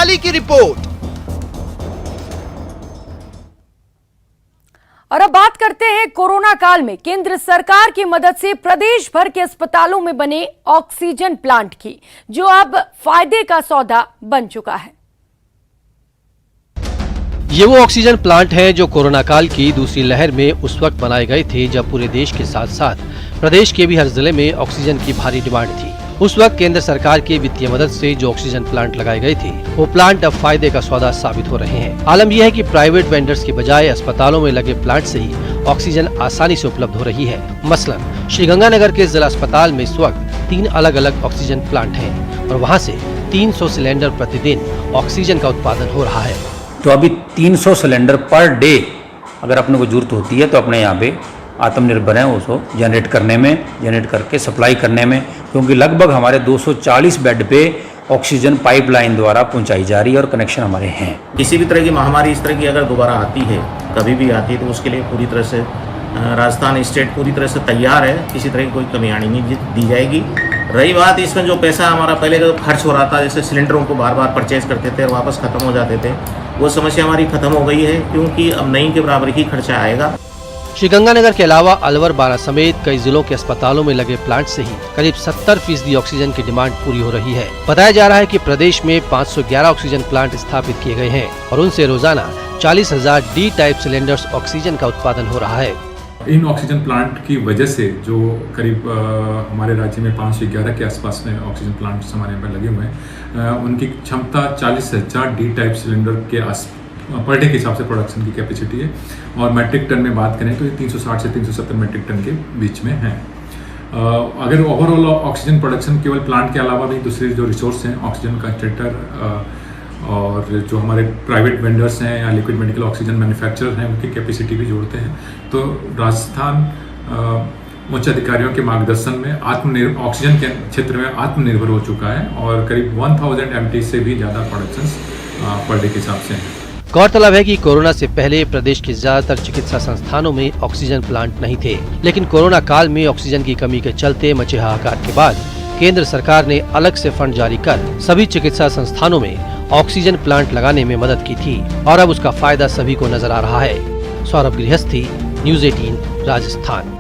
वैशाली की रिपोर्ट। और अब बात करते हैं कोरोना काल में केंद्र सरकार की मदद से प्रदेश भर के अस्पतालों में बने ऑक्सीजन प्लांट की, जो अब फायदे का सौदा बन चुका है। ये वो ऑक्सीजन प्लांट हैं जो कोरोना काल की दूसरी लहर में उस वक्त बनाए गए थे जब पूरे देश के साथ साथ प्रदेश के भी हर जिले में ऑक्सीजन की भारी डिमांड थी। उस वक्त केंद्र सरकार की वित्तीय मदद से जो ऑक्सीजन प्लांट लगाए गए थे, वो प्लांट अब फायदे का सौदा साबित हो रहे हैं। आलम यह है कि प्राइवेट वेंडर्स के बजाय अस्पतालों में लगे प्लांट से ही ऑक्सीजन आसानी से उपलब्ध हो रही है। मसलन श्रीगंगानगर के जिला अस्पताल में इस वक्त 3 अलग अलग ऑक्सीजन प्लांट हैं और वहाँ से 300 सिलेंडर प्रतिदिन ऑक्सीजन का उत्पादन हो रहा है। तो अभी 300 सिलेंडर पर डे अगर अपने को जरूरत होती है तो अपने यहाँ पे आत्मनिर्भर हैं उसको जनरेट करके सप्लाई करने में, क्योंकि लगभग हमारे 240 बेड पे ऑक्सीजन पाइपलाइन द्वारा पहुंचाई जा रही है और कनेक्शन हमारे हैं। किसी भी तरह की महामारी इस तरह की अगर दोबारा आती है, कभी भी आती है, तो उसके लिए पूरी तरह से राजस्थान स्टेट पूरी तरह से तैयार है। किसी तरह की कोई कमी आनी नहीं दी जाएगी। रही बात इसमें जो पैसा हमारा पहले का खर्च हो रहा था, जैसे सिलेंडरों को बार बार परचेज करते थे और वापस खत्म हो जाते थे, वो समस्या हमारी खत्म हो गई है, क्योंकि अब नहीं के बराबर ही खर्चा आएगा। श्रीगंगानगर के अलावा अलवर, बारा समेत कई जिलों के अस्पतालों में लगे प्लांट से ही करीब 70% ऑक्सीजन की डिमांड पूरी हो रही है। बताया जा रहा है कि प्रदेश में 511 ऑक्सीजन प्लांट स्थापित किए गए हैं और उनसे रोजाना 40,000 डी टाइप सिलेंडर्स ऑक्सीजन का उत्पादन हो रहा है। इन ऑक्सीजन प्लांट की वजह से जो करीब हमारे राज्य में 511 के आसपास में ऑक्सीजन प्लांट्स हमारे यहाँ पर लगे हुए हैं, उनकी क्षमता 40,000 डी टाइप सिलेंडर के पर डे के हिसाब से प्रोडक्शन की कैपेसिटी है। और मैट्रिक टन में बात करें तो ये 360 से 370 मैट्रिक टन के बीच में है। अगर ओवरऑल ऑक्सीजन प्रोडक्शन केवल प्लांट के अलावा भी दूसरे जो रिसोर्स हैं, ऑक्सीजन कंसंट्रेटर और जो हमारे प्राइवेट वेंडर्स हैं या लिक्विड मेडिकल ऑक्सीजन मैन्युफैक्चरर हैं, उनकी कैपेसिटी भी जोड़ते हैं, तो राजस्थान उच्च अधिकारियों के मार्गदर्शन में ऑक्सीजन के क्षेत्र में आत्मनिर्भर हो चुका है और करीब 1000 MT से भी ज़्यादा प्रोडक्शन पर डे के हिसाब से हैं। गौरतलब है कि कोरोना से पहले प्रदेश के ज्यादातर चिकित्सा संस्थानों में ऑक्सीजन प्लांट नहीं थे, लेकिन कोरोना काल में ऑक्सीजन की कमी के चलते मचे हाहाकार के बाद केंद्र सरकार ने अलग से फंड जारी कर सभी चिकित्सा संस्थानों में ऑक्सीजन प्लांट लगाने में मदद की थी और अब उसका फायदा सभी को नजर आ रहा है। सौरभ गृहस्थी, न्यूज़ 18, राजस्थान।